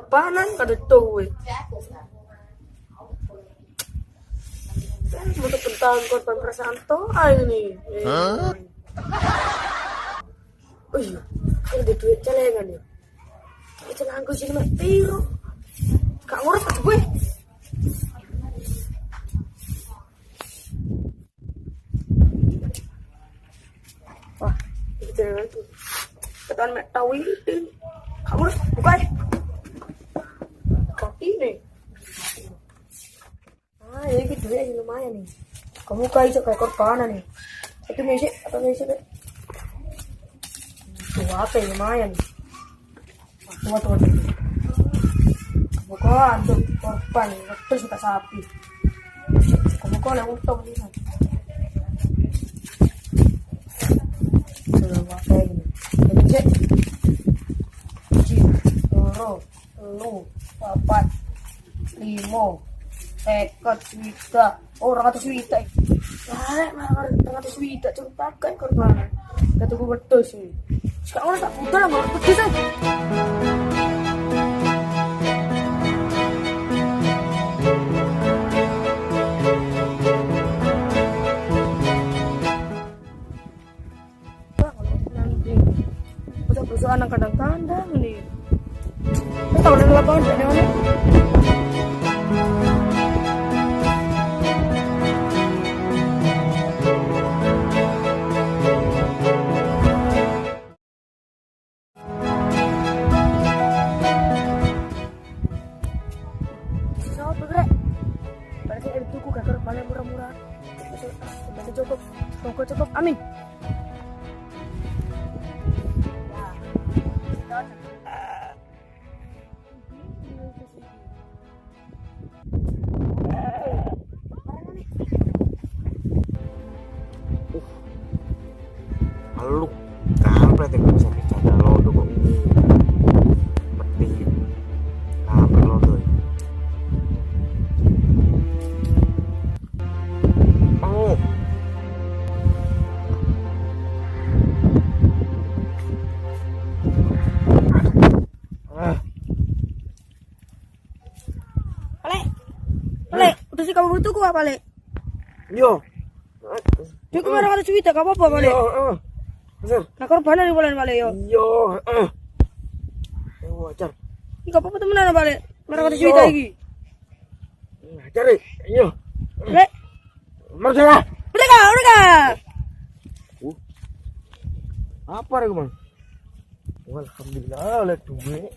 korbanan kada tuh. Untuk tentang korban perasaan toh ini. Oh iya, ada duit celengan ya. Celengan gue sini mah piro. Gak ngurus aku gue. Wah, ini celengan tuh. Ketan mek tahu ini. Gak ngurus, buka. Ini. Ini duit lumayan nih. Kamu kayak kayak korbanan nih. Itu ngisi atau ngisi deh. Tuh apa ya lumayan. Tuh. Kamu kok untuk korban, terus suka sapi. Kamu kok yang untung nih. Tuh apa ini? Ini cek. Toro, lu, papat, limo. Juta, orang 100 juta. Lah, 100 juta cuma pakai korban. Kata gue betul sih. Sekarang orang tak udah lah, nggak betul sih. Udah anak kadang-kadang nih. Tahu dari lapangan dari mana? Paling murah-murah. Masih cukup. Tunggu cukup. Amin. Halo, kampret yang bisa bercanda lodo kok ini. Mati. Kampret lodo. Oh. Pale, udah sih kamu butuh gua Pale. Yo. Dia kemarin ada cerita, gak apa-apa Pale. Yo, bener. Nah korban nih bulan Pale yo. Yo, wajar. Gak apa-apa temenan Pale. Kemarin ada cerita lagi. Cari, yo. Lek, Merdeka. Merdeka. Apa rek, Bang? Alhamdulillah, lihat duit.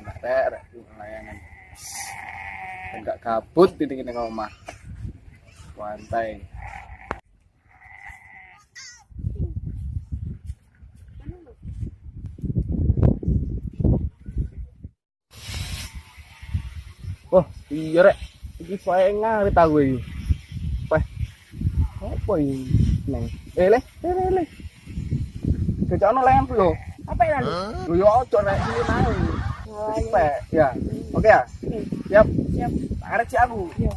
Enak rek layangan. Enggak kabut titik ini omah. Santai. Oh, iya rek. Iki saya ngarit aku iki. Wah. Apa iki, Neng? Le. Kecono lampu lho. Apa ya? Lho yo ojo nek iki nang. Cepet ya. Oke ya. Siap. Siap. Arek si aku. Iya.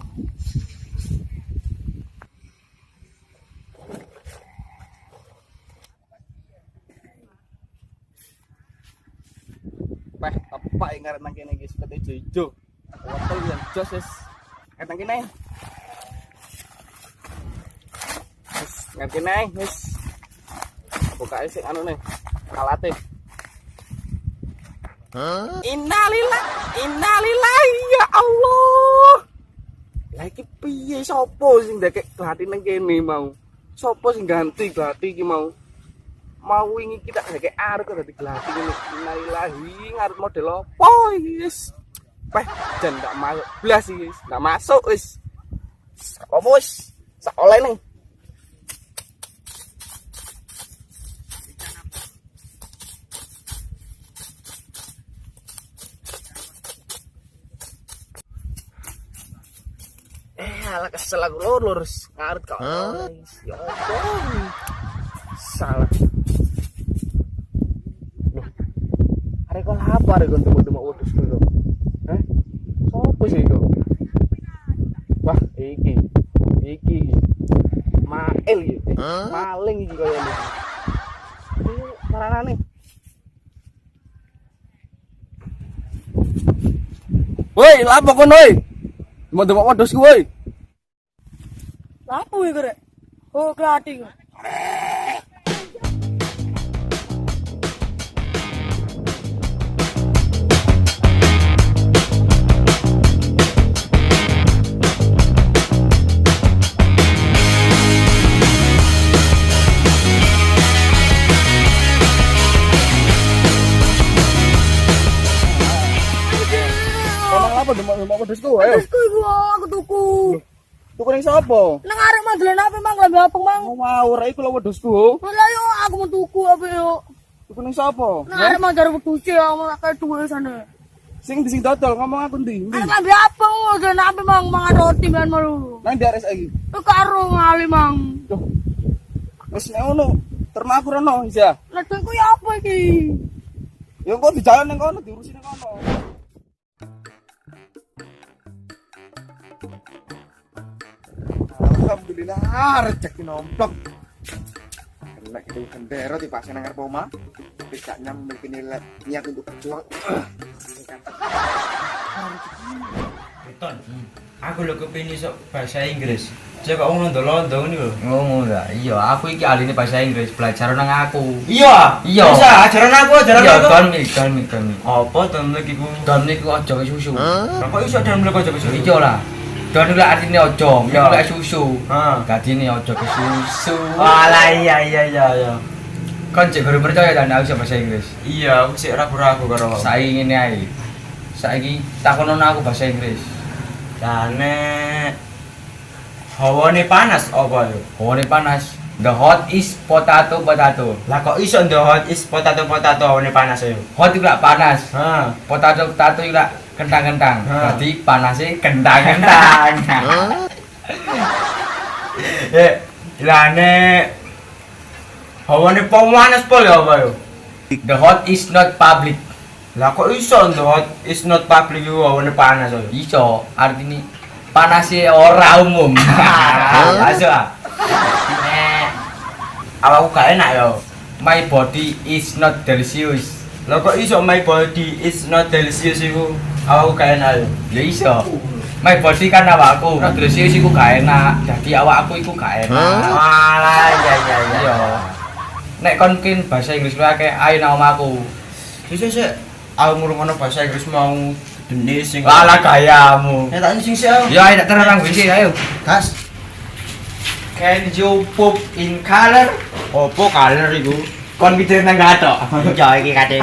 Peh, apa yang ngaret nang kene iki sepete ijo-ijo. Wortel yang jos wis. Ngaret nang kene. Wis ngaret kene wis. Bukae sik anu nih. Alate. Innalillahi ya Allah. Lah iki piye sapa sing ndekek glati nang kene mau? Sapa sing ganti glati iki mau? Mau wingi kita ndekek arep kok dadi glati ngene. Innalillahi ngarep model apa iki wis. Peh jan ndak masuk blas iki wis. Ndak masuk wis. Apa wis? Sak oleh ning. Alah kesel aku lurus ngaret kok. Ya Allah. Salah. Loh. Arek kok apa arek kok temu-temu wedhus dulu. Hah? Sopo sih iku? Wah, iki. Mael iki. Maling iki koyo iki. Iki maranane. Woi, lapo kono woi? Mau ndemok wedhusku woi. Apa ya kere? Oh, glating. Ngomong apa ndemok wedhusku? Ayo. Terus aku tuku. Tuku ning sapa? Nang arek mandelan apa mang lambe apeng mang. Mau ora iku lho wedhusku. Lah yo aku mau tuku apa yo. Tuku ning sapa? Nang arek manjar wedhus ya akeh duwe sana. Sing di sing dodol ngomong aku ndi? Ndi? Arek lambe apeng dan apa mang mangan roti kan malu. Nang di ares iki. Karo ngali mang. Duh. Wis nek ngono, terima aku rono ya. Lah dengku ya apa iki? Ya kok di jalan ning kono diurusi ning kono. Alhamdulillah rezeki nomplok. Kena kita kendero di pasien nang ngarep omah. Tidak memiliki niat untuk berjuang. Beton. Aku lho kepengin iso bahasa Inggris. Coba wong londo-londo ngene lho. Ngomong lah, iya aku iki ahline bahasa Inggris, belajar nang aku. Iya. Iya. Bisa ajaran aku, ajaran Iya, aku. don mik. Apa don lagi ku? Don niku aja susu. Lah kok iso dan mleko aja kesusu? Iya lah. Don niku artine aja, mik Iya. lek susu. Heeh. Dadine aja ke susu. Walah iya. Kon cek baru percaya dan aku bisa bahasa Inggris. Iya, aku sik ragu-ragu karo. Saiki ngene ae. Saiki takonon aku bahasa Inggris. Jane hawane panas apa yo? Hawane panas. The hot is potato. Lah kok iso the hot is potato hawane panas yo? Hot itu lak panas. Heeh. Potato itu lak kentang-kentang. Hah. Berarti panasnya kentang-kentang. Lane hawane panas pol ya apa yo? The hot is not public. Lah kok iso the hot is not public yo hawane panas yo? Iso, artinya panasnya ora umum. Masuk ah. Awakku gak enak yo. My body is not delicious. Lah kok iso my body is not delicious iku? Awakku gak enak yo. Ya iso. My body kan awakku, not delicious iku gak enak. Jadi awakku iku gak enak. Alah iya. Iya. Nek kon kin bahasa Inggris lu akeh ayo nang omahku. Sik. Aku ngurungono bahasa Inggris mau denis sing. Lala gayamu. Ya tak sing sik. Ya ayo tak terang WC ayo. Gas. Can you poop in color? Opo color iku? Kon mikir nang gatok. Ya iki kate.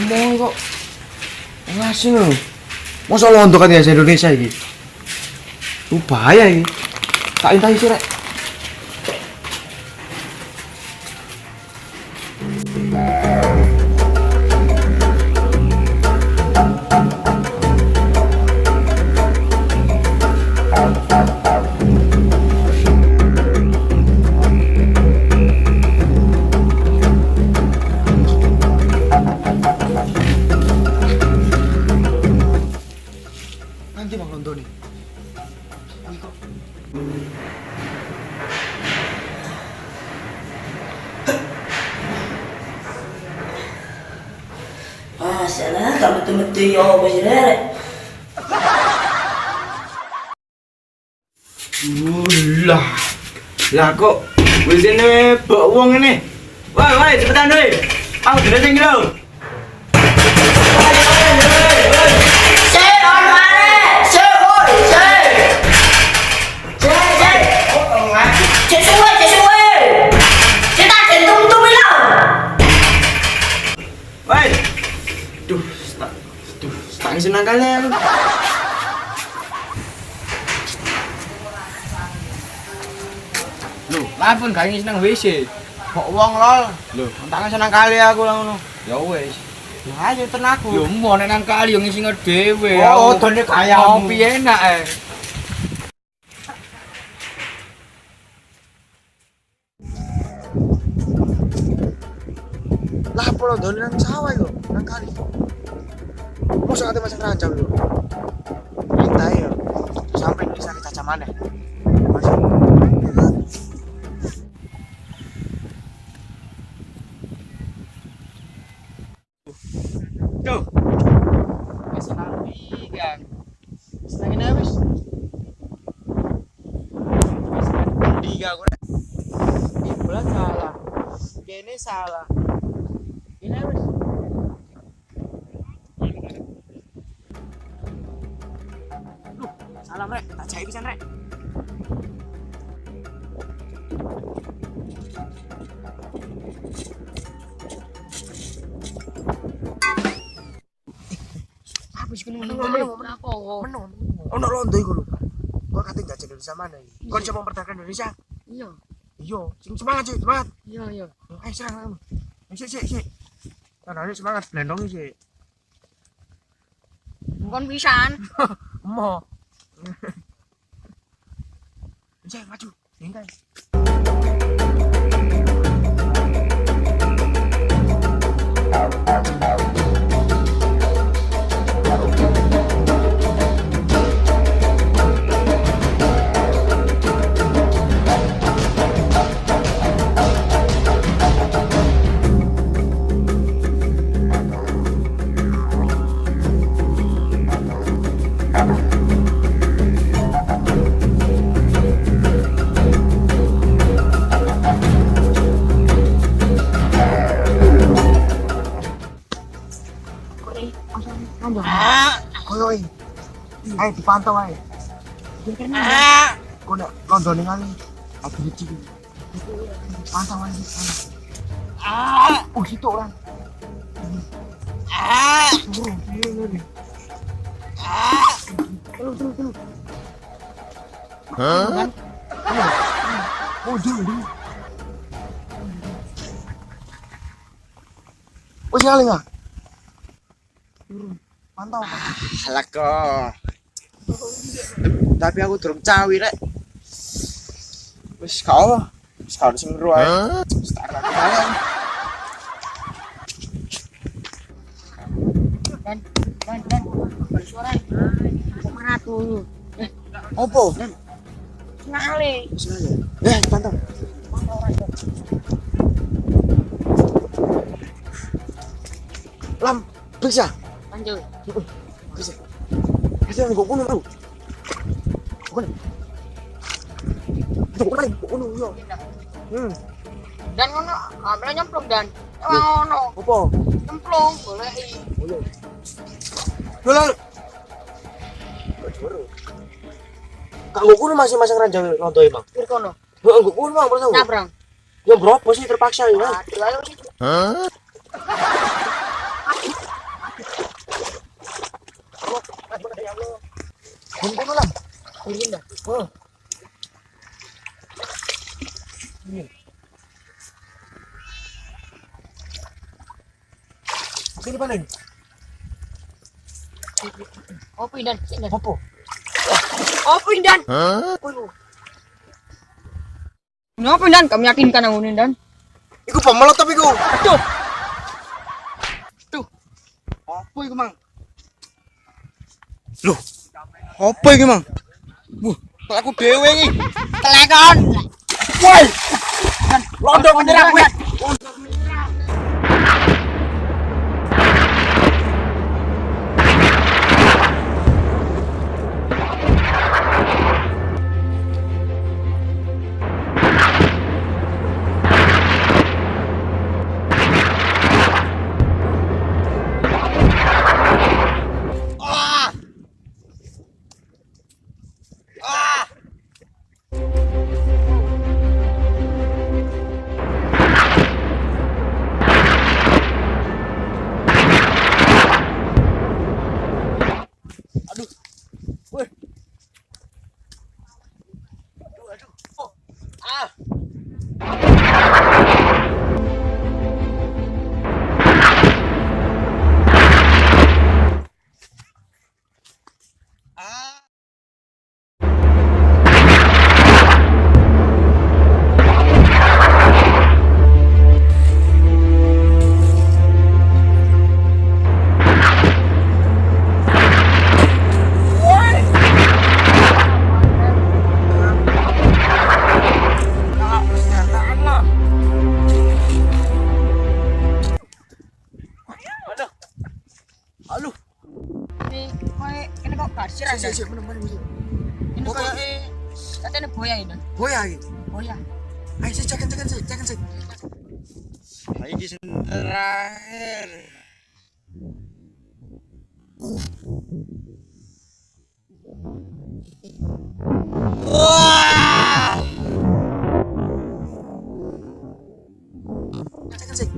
Ngomong kok ngasih lho. Masa londo kan bahasa Indonesia iki? Bahaya iki. Tak intai sih rek. Nanti Bang Londo nih. Ah, salah tak betul-betul ya apa sih rek? Lah kok wis ini bok wong ini. Woi, cepetan woi. Aku dhewe sing kira. Woi. Duh, tak senang kalian. Lho, lapun gak ngisi nang WC. Kok wong lol. Lho, Tangan senang kali aku lah ngono. ya wis. Lah ayo ten aku. Yo mau nek nang kali yo ngisi dhewe. Oh, done kayamu. Ngopi enak Lah apa lo done nang sawah iku, nang kali. Mosok ate masang ranjang lho. Minta yo. Sampai bisa kita maneh. Masuk. iya aku. Bulan salah. Kene salah. Ini wis. Duh, salam rek, tak jahit pisan rek. Apa sih kene menung. Ono londo iku lho. Kok kate gak jadi Indonesia mana iki? Kok bisa mempertahankan Indonesia? Iya. Iya, sing semangat sih, semangat. Iya, iya. Ayo serang. Sik. Tanane semangat blendong sih. Bukan pisan. Mo. Sik maju. Tinggal. Koyo iki. Ayo dipantau ae. Kok nek londone kali. Aku iki. Pantau ae. Oh, situ orang. Terus. Hah? Oh, dulu. Wes kali enggak? Pantau. Alah kok. Tapi aku durung cawi rek. Wis kau. Wis kau sing ngru ae. Start aku kalian. Dan bersuara. Kemana tuh? Opo? Ngale. Pantau. Lam, bisa. Lanjut. Bisa. Bisa nggo kuno mau. Kuno. Kuno yo. Dan ngono, kamera nyemplung dan. Ngono. Opo? Nyemplung boleh. Lho. Kak nggo kuno masih masang ranjang nonton emang. Kir kono. Heeh, nggo kuno mang pertama. Nyabrang. Ya berapa sih terpaksa ya? Aduh, ayo sih. Kuno lah. Kurin dah. Sini paling. Oh, pindan. Sini. Opo? Oh, pindan. Kenapa pindan? Kamu yakinkan aku pindan? Iku pemelot tapi iku. Aduh. Apa iku, Mang? Loh. Apa iki, Mang? Aku dhewe iki. Telekon. Woi. Londo menyerah kowe. Ini kayak katanya boya ini. Boya iki. Oh ya. Ayo sih, jangan sih. Ayo di terakhir. Wah! Jangan sih.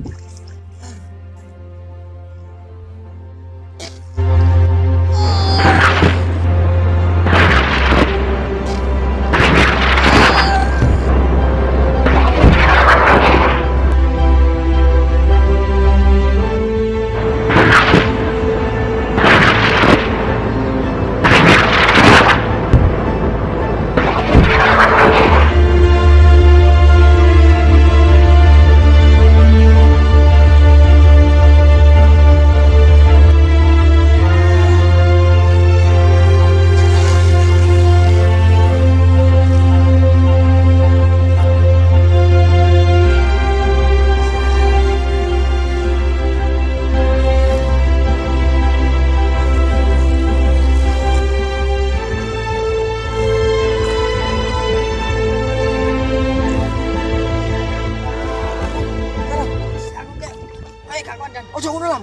Ojo ngono Lam.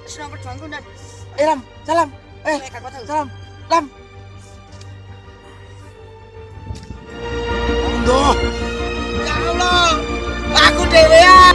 Senang berjuang dan Lam, salam. Salam. Lam. Aduh. Ya Allah. Aku dewean.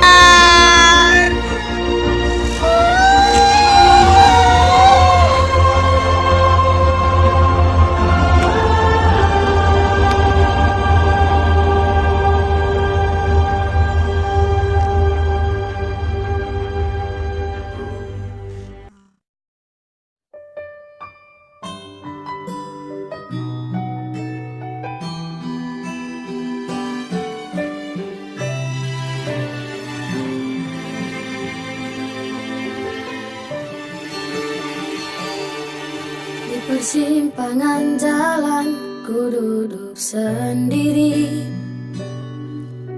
Di persimpangan jalan ku duduk sendiri.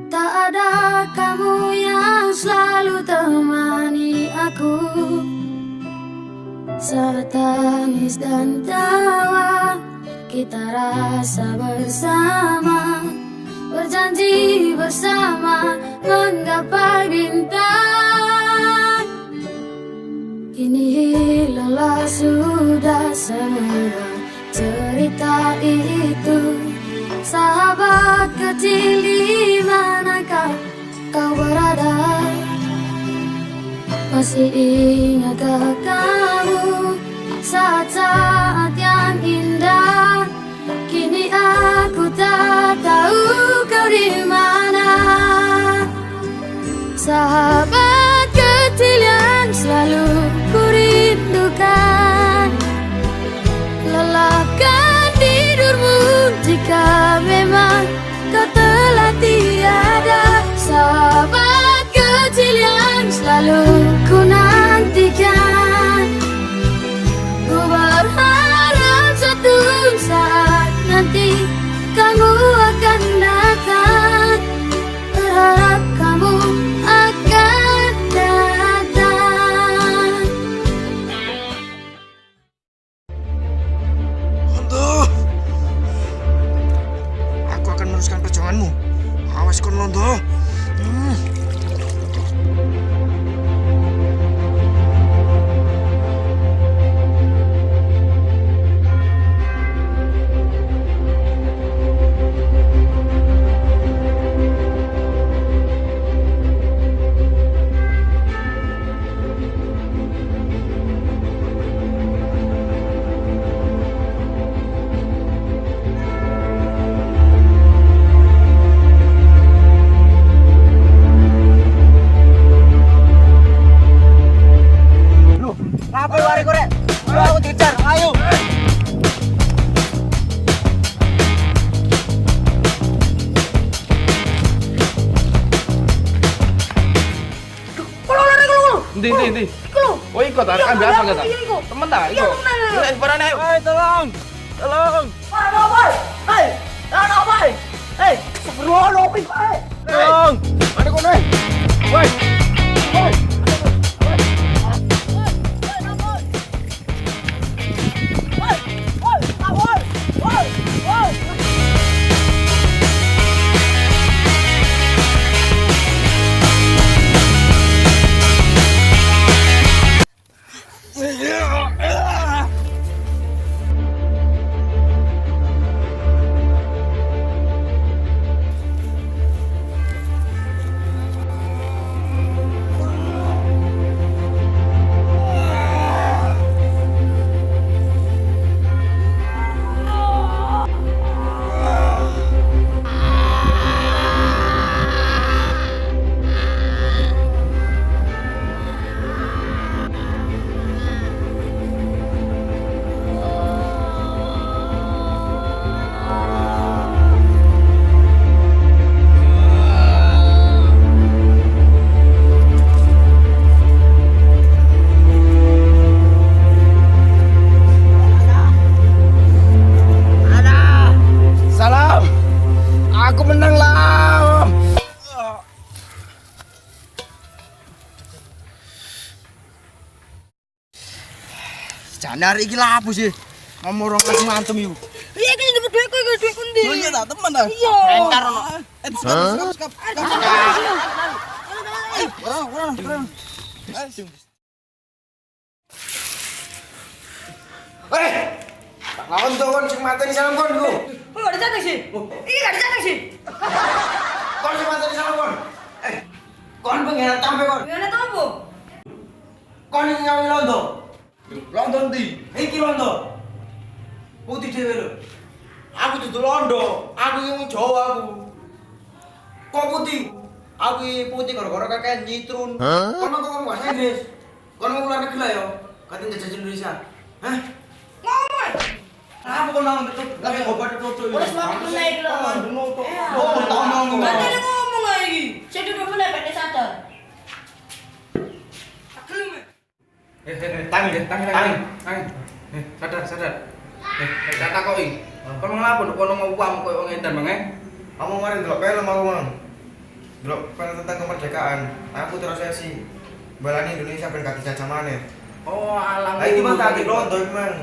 Tak ada kamu yang selalu temani aku. Saat tangis dan tawa kita rasa bersama. Berjanji bersama menggapai bintang. Kini lelah sudah semua cerita itu. Sahabat kecil, di manakah kau berada? Masih ingatkah kamu saat-saat yang indah? Kini aku tak tahu kau di mana. Sahabat kecil yang selalu ku rindukan, lelahkan tidurmu jika memang kau telah tiada. Sahabat kecil yang selalu ku nantikan, ku berharap suatu saat nanti kamu akan datang. Berharap kamu akan datang. Londo. Aku akan meneruskan perjuanganmu. Awas kon Londo. Apa lari korek? Aku dikejar. Ayo. Ndi. Oh ikut tarik ambil apa kata? Temen tak? Ikut. Ayo barang ayo. Tolong. Tolong. Tolong. Ada kono. Woi. Nyari iki lapo sih? Ngomong orang langsung ngantem yuk. Iya kan dapat duit kundi. Oh iya tak teman dah. Iya. Entar ono. Skap. Orang. Lawan tuh kon sing mateni salam kon iku. Oh, ada jatah sih. Iya, ada jatah sih. Kon sing mateni salam kon. Kon pengen tampe kon. Gimana tuh, Bu? Kon iki nyawi londo. Londo ndi? Iki londo. Putih dhewe lho. Aku dudu londo. Aku iki wong Jawa aku. Kok putih? Aku iki putih gara-gara kakek nyitrun. Kon mau ngomong bahasa Inggris. Kon mau keluar negeri lah yo. Katanya jajah Indonesia. Hah? Ngomong. Apa kon nang tutup? Lagi obat tutup. Udah semakin naik lho. Oh, tau ngomong. Katanya ngomong lagi. Saya duduk mulai pada sadar. Belum. Tangi. Sadar. Tak takoki. Kon ngapa nduk kono ngawam koyo wong edan mangke? Kamu kemarin delok film aku, Mang. Delok film tentang kemerdekaan. Aku terus sesi balani Indonesia ben gak dijajah maneh. Oh, alang. Lah iki mah tadi londo iki, Mang.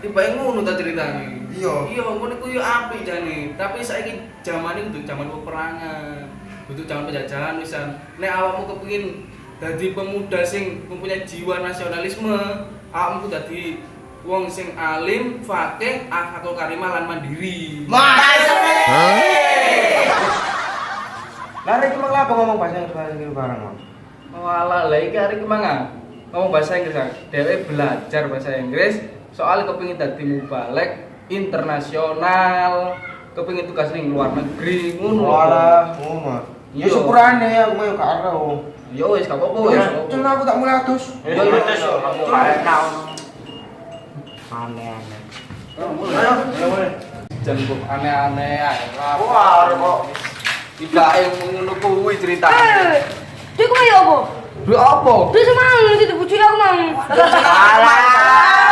Tiba ngono ta ceritane. Iya. Iya, ngono ku yo apik jane. Tapi saiki zaman iki kudu zaman peperangan. Kudu zaman penjajahan wisan. Nek awakmu kepengin dadi pemuda sing mempunyai jiwa nasionalisme, awakmu kudu dadi wong sing alim, fakih, akhlakul karimah lan mandiri. Lah iki mang lapo ngomong bahasa Inggris bareng, Mang. Walah, lah iki arek mangan. Ngomong bahasa Inggris. Dhewe belajar bahasa Inggris soal kepengin dadi mubalek internasional, kepengin tugas ning luar negeri ngono. Walah, ngono. Ya syukurane aku mah yo gak ero. Ya wis gak apa-apa wis. Cuma aku tak mulai adus. Ya wis kamu kae naon. Aneh-aneh. Ayo, boleh. Jangan aneh-aneh ae. Wah, kok Tibake ngono kuwi ceritane. Dia kok ya apa? Lho apa? Dia semang itu bujuk aku mang. Alah.